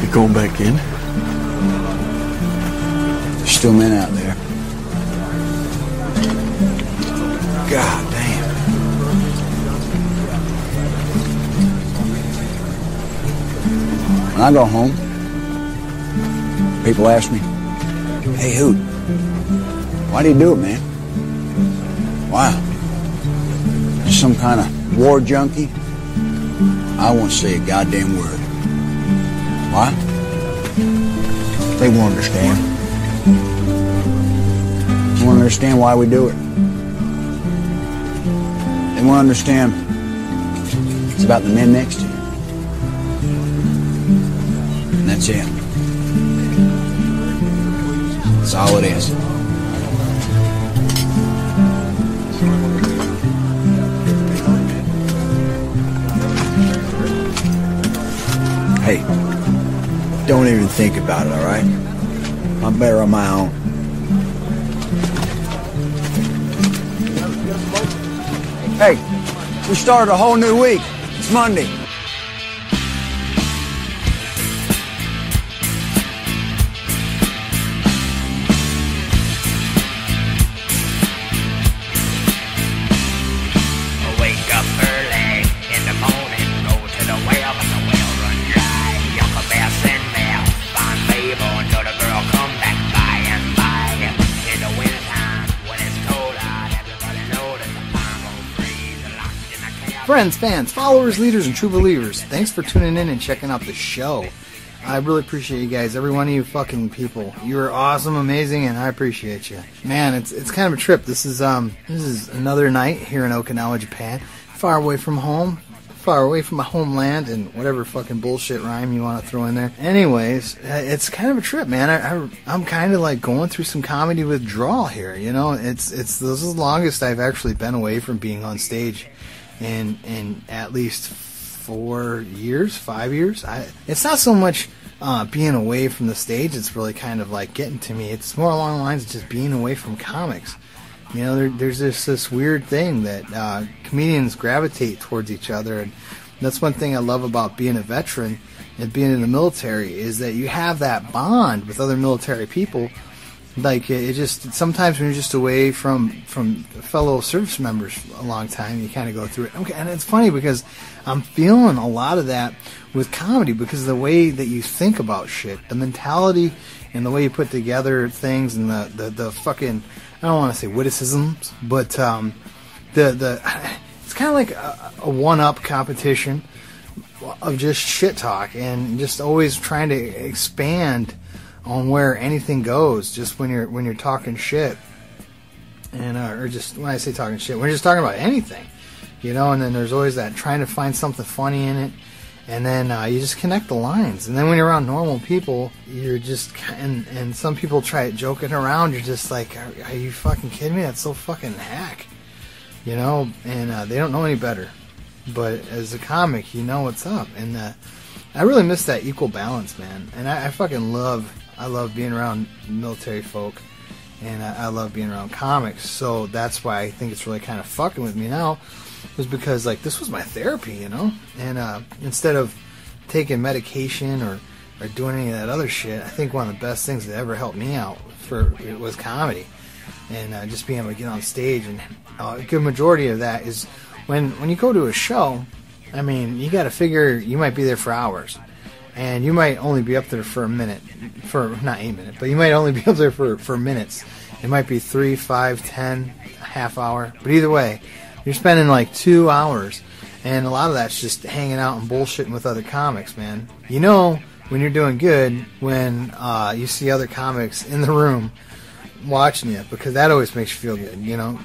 You going back in? There's still men out there. God damn. When I go home, people ask me, "Hey, Hoot, why do you do it, man? Why? Just some kind of war junkie?" I won't say a goddamn word. Why? They won't understand. They won't understand why we do it. They won't understand it's about the men next to you. And that's it. That's all it is. Hey, don't even think about it, all right? I'm better on my own. Hey, we started a whole new week. It's Monday. Wake up early in the morning, go to the well, but the well run dry. Young bear, send mail, find favor until the girl come back by and by. In the wintertime, when it's cold out, everybody knows that the farm won't freeze. Locked in a cab. Friends, fans, followers, leaders, and true believers, thanks for tuning in and checking out the show. I really appreciate you guys, every one of you fucking people. You are awesome, amazing, and I appreciate you. Man, it's kind of a trip. This is another night here in Okinawa, Japan. Far away from home, far away from my homeland, and whatever fucking bullshit rhyme you want to throw in there. Anyways, it's kind of a trip, man. I'm kind of like going through some comedy withdrawal here. You know, this is the longest I've actually been away from being on stage in at least 5 years. It's not so much being away from the stage. It's really kind of like getting to me. It's more along the lines of just being away from comics. You know, there's this weird thing that comedians gravitate towards each other, and that's one thing I love about being a veteran and being in the military is that you have that bond with other military people. Like it just sometimes when you're just away from fellow service members a long time, you kind of go through it. Okay, and it's funny because I'm feeling a lot of that with comedy because of the way that you think about shit, the mentality, and the way you put together things, and the fucking, I don't want to say witticisms, but the it's kind of like a one-up competition of just shit talk and just always trying to expand on where anything goes, just when you're talking shit, and or just when I say talking shit, when you're just talking about anything, you know. And then there's always that trying to find something funny in it, and then you just connect the lines. And then when you're around normal people, you're just and some people try joking around. You're just like, are you fucking kidding me? That's so fucking hack, you know. And they don't know any better. But as a comic, you know what's up, and I really miss that equal balance, man. And I fucking love being around military folk, and I love being around comics. So that's why I think it's really kind of fucking with me now, was because like this was my therapy, you know. And instead of taking medication or doing any of that other shit, I think one of the best things that ever helped me out was comedy, and just being able to get on stage. And a good majority of that is when you go to a show. I mean, you got to figure you might be there for hours. And you might only be up there for a minute, not a minute, but you might only be up there for minutes. It might be 3, 5, 10, a half hour. But either way, you're spending like 2 hours. And a lot of that's just hanging out and bullshitting with other comics, man. You know when you're doing good when you see other comics in the room watching you, because that always makes you feel good, you know.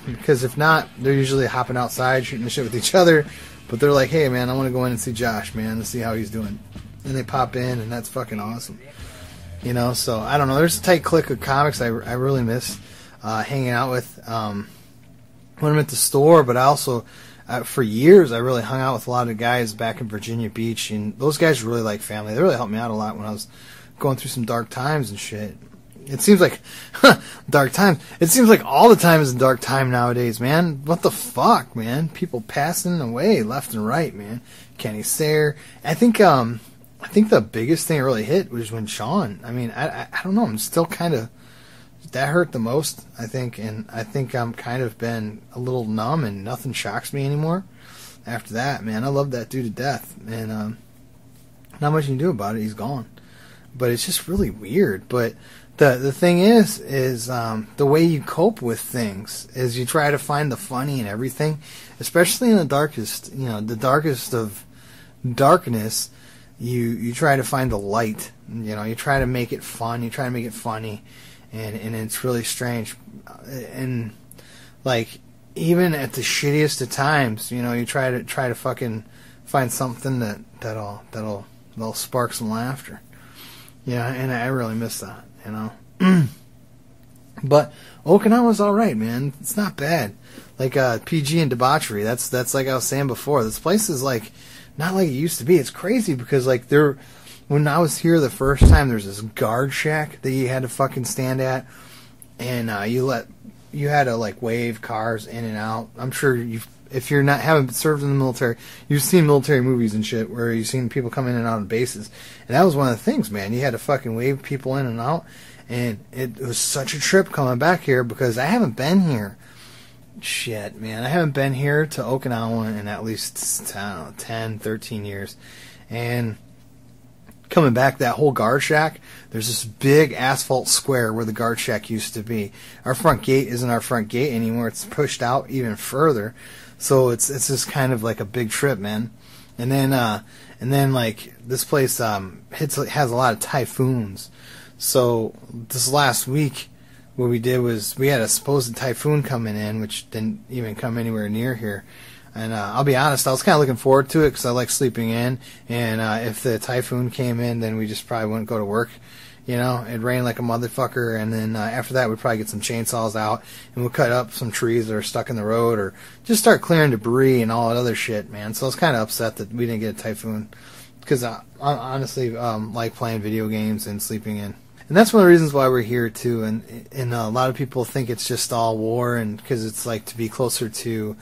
Because if not, they're usually hopping outside, shooting the shit with each other. But they're like, hey, man, I want to go in and see Josh, man, and see how he's doing. And they pop in, and that's fucking awesome. You know, so I don't know. There's a tight clique of comics I really miss hanging out with when I'm at the store. But I also, for years, I really hung out with a lot of guys back in Virginia Beach. And those guys were really like family. They really helped me out a lot when I was going through some dark times and shit. It seems like, dark times. It seems like all the time is a dark time nowadays, man. What the fuck, man? People passing away left and right, man. Kenny Sayre. I think, I think the biggest thing that really hit was when Sean. I mean, I don't know. I'm still kind of, that hurt the most, I think, and I think I'm kind of been a little numb and nothing shocks me anymore. After that, man, I love that dude to death, and not much you can do about it. He's gone, but it's just really weird. But the thing is the way you cope with things is you try to find the funny in everything, especially in the darkest, the darkest of darkness. You try to find the light. You try to make it fun. You try to make it funny, and it's really strange. And like even at the shittiest of times, you try to fucking find something that'll spark some laughter. Yeah, and I really miss that. But Okinawa's all right, man. It's not bad. Like PG and debauchery. That's like I was saying before. This place is like not like it used to be. It's crazy because like when I was here the first time, there's this guard shack that you had to fucking stand at, and you had to like wave cars in and out. I'm sure if you're haven't served in the military, you've seen military movies and shit where you've seen people come in and out of bases, and that was one of the things, man. You had to fucking wave people in and out, and it was such a trip coming back here because I haven't been here. Shit, man, I haven't been here to Okinawa in at least 10, 13 years, and coming back, that whole guard shack, there's this big asphalt square where the guard shack used to be. Our front gate isn't our front gate anymore. It's pushed out even further. So it's just kind of like a big trip, man. And then like this place has a lot of typhoons. So this last week, what we did was we had a supposed typhoon coming in, which didn't even come anywhere near here. And I'll be honest, I was kind of looking forward to it because I like sleeping in. And if the typhoon came in, then we just probably wouldn't go to work. It'd rain like a motherfucker. And then after that, we'd probably get some chainsaws out and we'll cut up some trees that are stuck in the road or just start clearing debris and all that other shit, man. So I was kind of upset that we didn't get a typhoon because I honestly like playing video games and sleeping in. And that's one of the reasons why we're here too. And a lot of people think it's just all war and because it's like to be closer to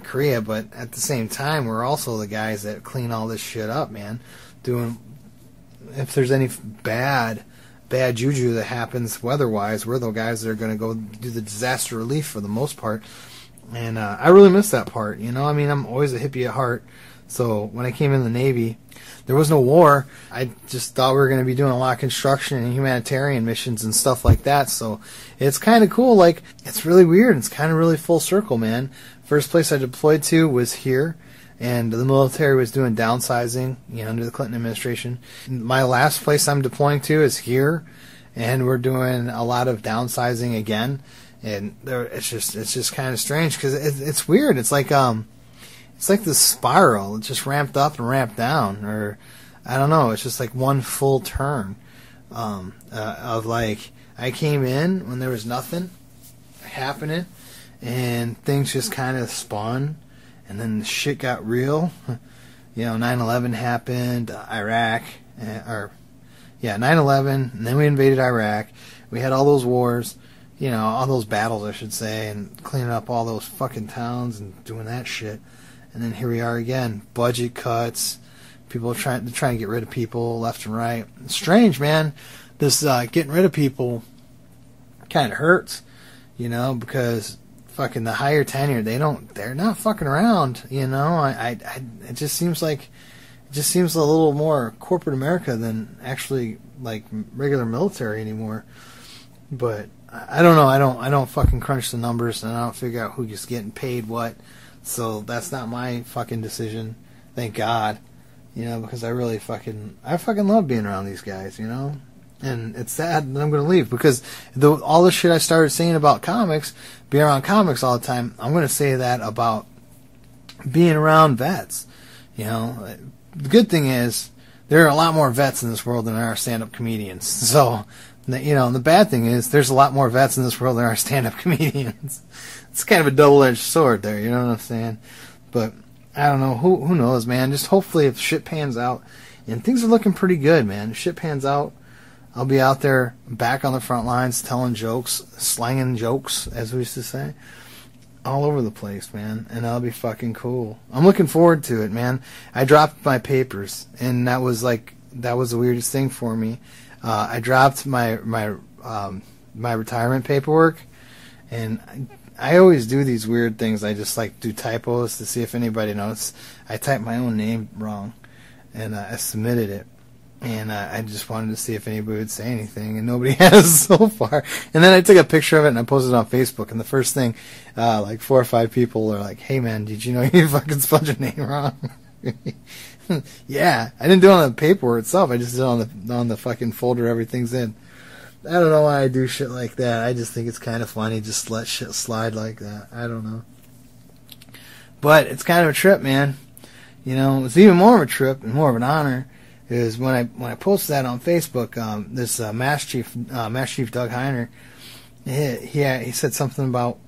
Korea, but at the same time, we're also the guys that clean all this shit up, man. If there's any bad juju that happens weather-wise, we're the guys that are going to go do the disaster relief for the most part. And I really miss that part, I mean, I'm always a hippie at heart. So when I came in the Navy, there was no war. I just thought we were going to be doing a lot of construction and humanitarian missions and stuff like that. So it's kind of cool. Like, it's really weird. It's kind of really full circle, man. First place I deployed to was here, and the military was doing downsizing, under the Clinton administration. My last place I'm deploying to is here, and we're doing a lot of downsizing again. And it's just kind of strange because it's weird. It's like this spiral. It just ramped up and ramped down, or I don't know. It's just like one full turn of like I came in when there was nothing happening. And things just kind of spun, and then the shit got real. 9/11 happened, Iraq, 9/11, and then we invaded Iraq. We had all those wars, all those battles, I should say, and cleaning up all those fucking towns and doing that shit. And then here we are again, budget cuts, people trying to get rid of people left and right. It's strange, man. This getting rid of people kind of hurts, because fucking the higher tenure, they're not fucking around, it just seems a little more corporate America than actually like regular military anymore. But I don't know, I don't fucking crunch the numbers and I don't figure out who's getting paid what, so that's not my fucking decision, thank God, because I fucking love being around these guys, And it's sad that I'm going to leave because all the shit I started saying about comics, being around comics all the time, I'm going to say that about being around vets. The good thing is there are a lot more vets in this world than there are stand-up comedians. So, and the bad thing is there's a lot more vets in this world than there are stand-up comedians. It's kind of a double-edged sword there, you know what I'm saying? But I don't know. Who knows, man? Just hopefully if shit pans out, and things are looking pretty good, man. If shit pans out, I'll be out there back on the front lines telling jokes, slanging jokes, as we used to say, all over the place, man. And that'll be fucking cool. I'm looking forward to it, man. I dropped my papers, and that was like that was the weirdest thing for me. I dropped my retirement paperwork, and I always do these weird things. I just like do typos to see if anybody knows. I typed my own name wrong, and I submitted it. And I just wanted to see if anybody would say anything, and nobody has so far. And then I took a picture of it and I posted it on Facebook. And the first thing, like 4 or 5 people are like, "Hey man, did you know you fucking spelled your name wrong?" Yeah, I didn't do it on the paper itself. I just did it on the fucking folder everything's in. I don't know why I do shit like that. I just think it's kind of funny. Just let shit slide like that. I don't know. But it's kind of a trip, man. You know, it's even more of a trip and more of an honor. Is when I posted that on Facebook, this Mass Chief Doug Heiner, he said something about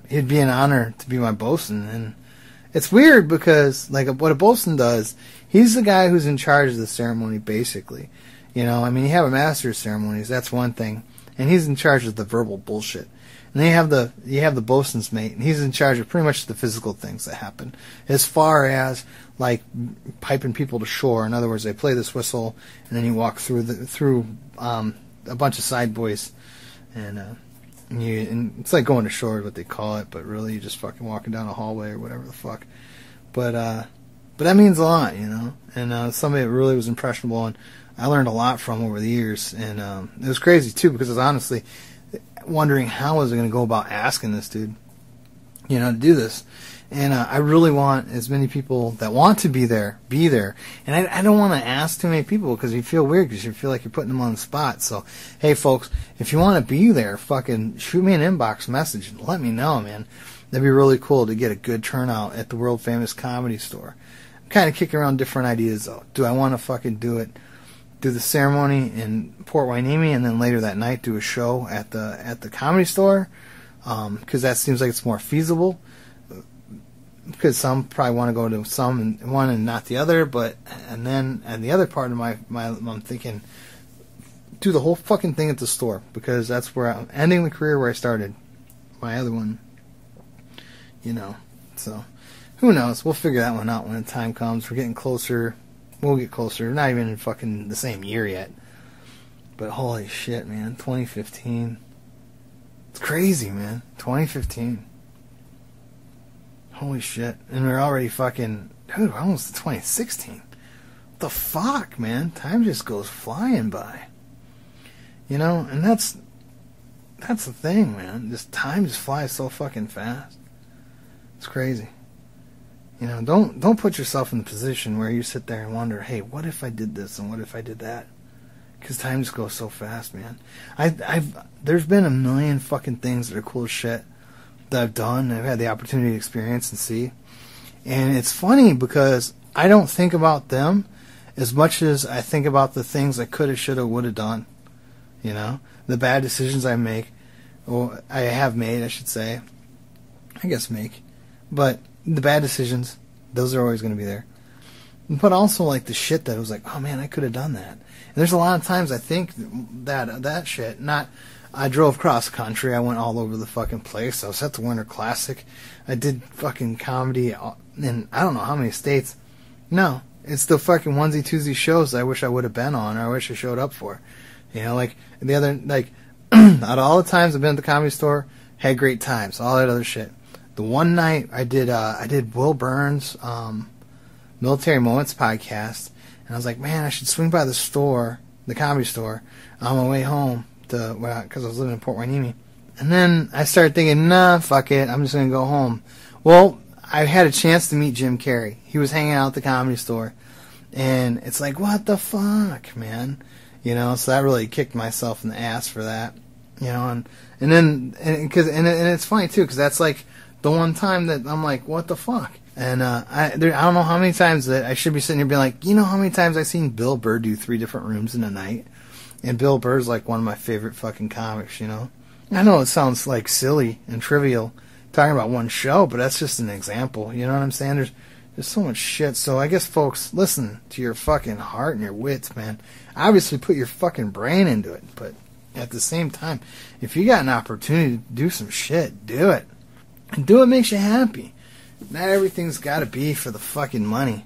it'd be an honor to be my bosun, and it's weird because like what a bosun does, he's the guy who's in charge of the ceremony basically. You know, I mean, you have a master of ceremonies, that's one thing, and he's in charge of the verbal bullshit. And then you have the bosun's mate, and he's in charge of pretty much the physical things that happen, as far as like piping people to shore. In other words, they play this whistle, and then you walk through a bunch of side boys, and it's like going to shore is what they call it, but really you're just fucking walking down a hallway or whatever the fuck. But that means a lot, you know. And somebody that really was impressionable, and I learned a lot from over the years, and it was crazy too because I was honestly wondering how was I going to go about asking this dude, you know, to do this. And I really want as many people that want to be there. And I don't want to ask too many people because you feel weird because you feel like you're putting them on the spot. So, hey, folks, if you want to be there, fucking shoot me an inbox message and let me know, man. That'd be really cool to get a good turnout at the world-famous Comedy Store. I'm kind of kicking around different ideas, though. Do I want to fucking do the ceremony in Port Hueneme and then later that night do a show at the Comedy Store? Because that seems like it's more feasible. Because some probably want to go to one and not the other, and the other part of my I'm thinking do the whole fucking thing at the store because that's where I'm ending the career where I started my other one, you know. So who knows? We'll figure that one out when the time comes. We're getting closer. We'll get closer. We're not even in fucking the same year yet. But holy shit, man, 2015. It's crazy, man. 2015. Holy shit. And we're already fucking... Dude, we're almost to 2016. What the fuck, man? Time just goes flying by. You know? And that's the thing, man. Just time just flies so fucking fast. It's crazy. You know, don't put yourself in the position where you sit there and wonder, hey, what if I did this and what if I did that? Because time just goes so fast, man. There's been a million fucking things that are cool as shit that I've done, I've had the opportunity to experience and see. And it's funny because I don't think about them as much as I think about the things I could have, should have, would have done. You know? The bad decisions I make, or I have made, I should say. I guess make. But the bad decisions, those are always going to be there. But also like the shit that was like, oh man, I could have done that. And there's a lot of times I think that shit, not... I drove cross country. I went all over the fucking place. I was at the Winter Classic. I did fucking comedy in I don't know how many states. No, it's the fucking onesie twosie shows I wish I would have been on, or I wish I showed up for. You know, like the other, like out of all the times I've been at the Comedy Store, had great times. All that other shit. The one night I did Will Burns' Military Moments podcast, and I was like, man, I should swing by the store, the Comedy Store, on my way home. Because I was living in Port Hueneme. And then I started thinking, nah, fuck it, I'm just going to go home. Well, I had a chance to meet Jim Carrey. He was hanging out at the Comedy Store. And it's like, what the fuck, man? You know, so that really kicked myself in the ass for that. You know, and it's funny, too, because that's like the one time that I'm like, what the fuck? And I don't know how many times that I should be sitting here being like, you know how many times I've seen Bill Burr do 3 different rooms in a night? And Bill Burr's like one of my favorite fucking comics, you know? I know it sounds like silly and trivial talking about one show, but that's just an example, you know what I'm saying? There's so much shit. So I guess, folks, listen to your fucking heart and your wits, man. Obviously put your fucking brain into it, but at the same time, if you got an opportunity to do some shit, do it. And do what makes you happy. Not everything's got to be for the fucking money.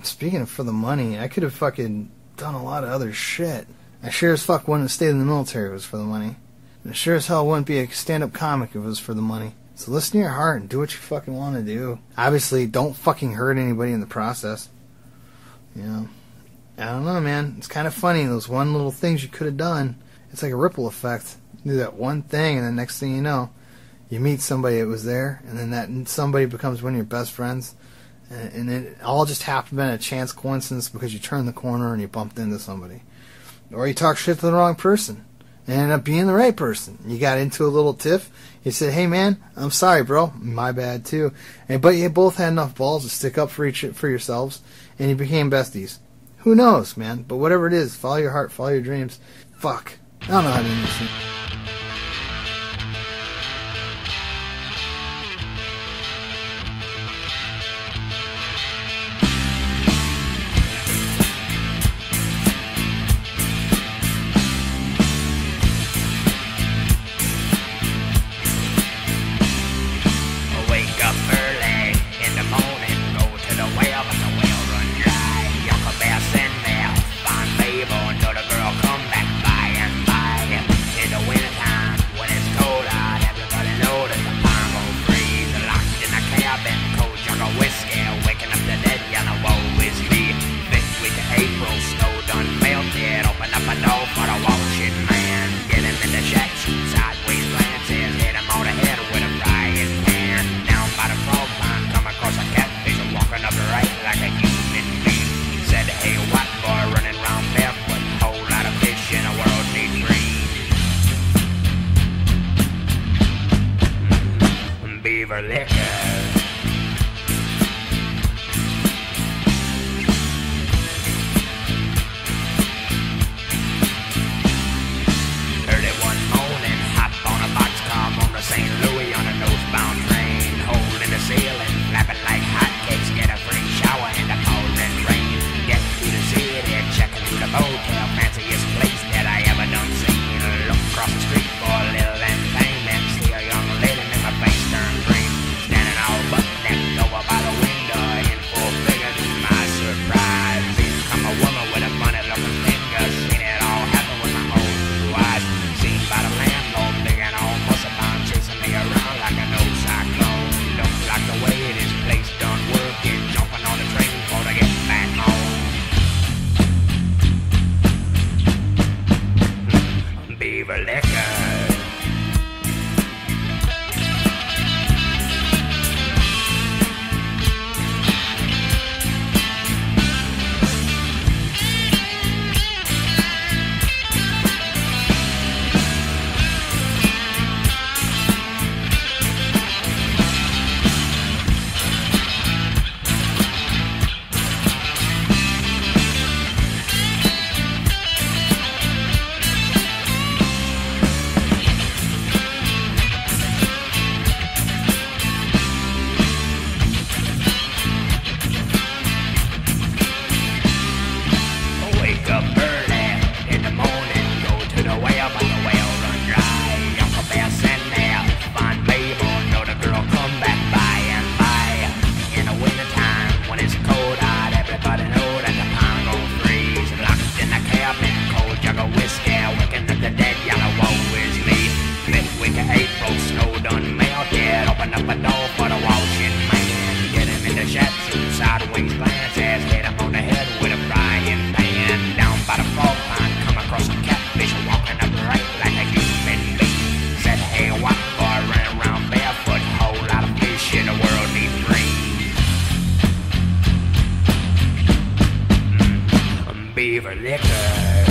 Speaking of for the money, I could have fucking done a lot of other shit. I sure as fuck wouldn't have stayed in the military if it was for the money. And I sure as hell wouldn't be a stand-up comic if it was for the money. So listen to your heart and do what you fucking want to do. Obviously, don't fucking hurt anybody in the process. You know, I don't know, man. It's kind of funny, those one little things you could have done. It's like a ripple effect. You do that one thing, and the next thing you know, you meet somebody that was there, and then that somebody becomes one of your best friends. And it all just happened in a chance coincidence because you turned the corner and you bumped into somebody. Or you talked shit to the wrong person and ended up being the right person. You got into a little tiff. You said, hey man, I'm sorry bro, my bad too. But you both had enough balls to stick up for yourselves, and you became besties. Who knows, man? But whatever it is, follow your heart, follow your dreams. Fuck. I don't know how to do this. Beaver liquor.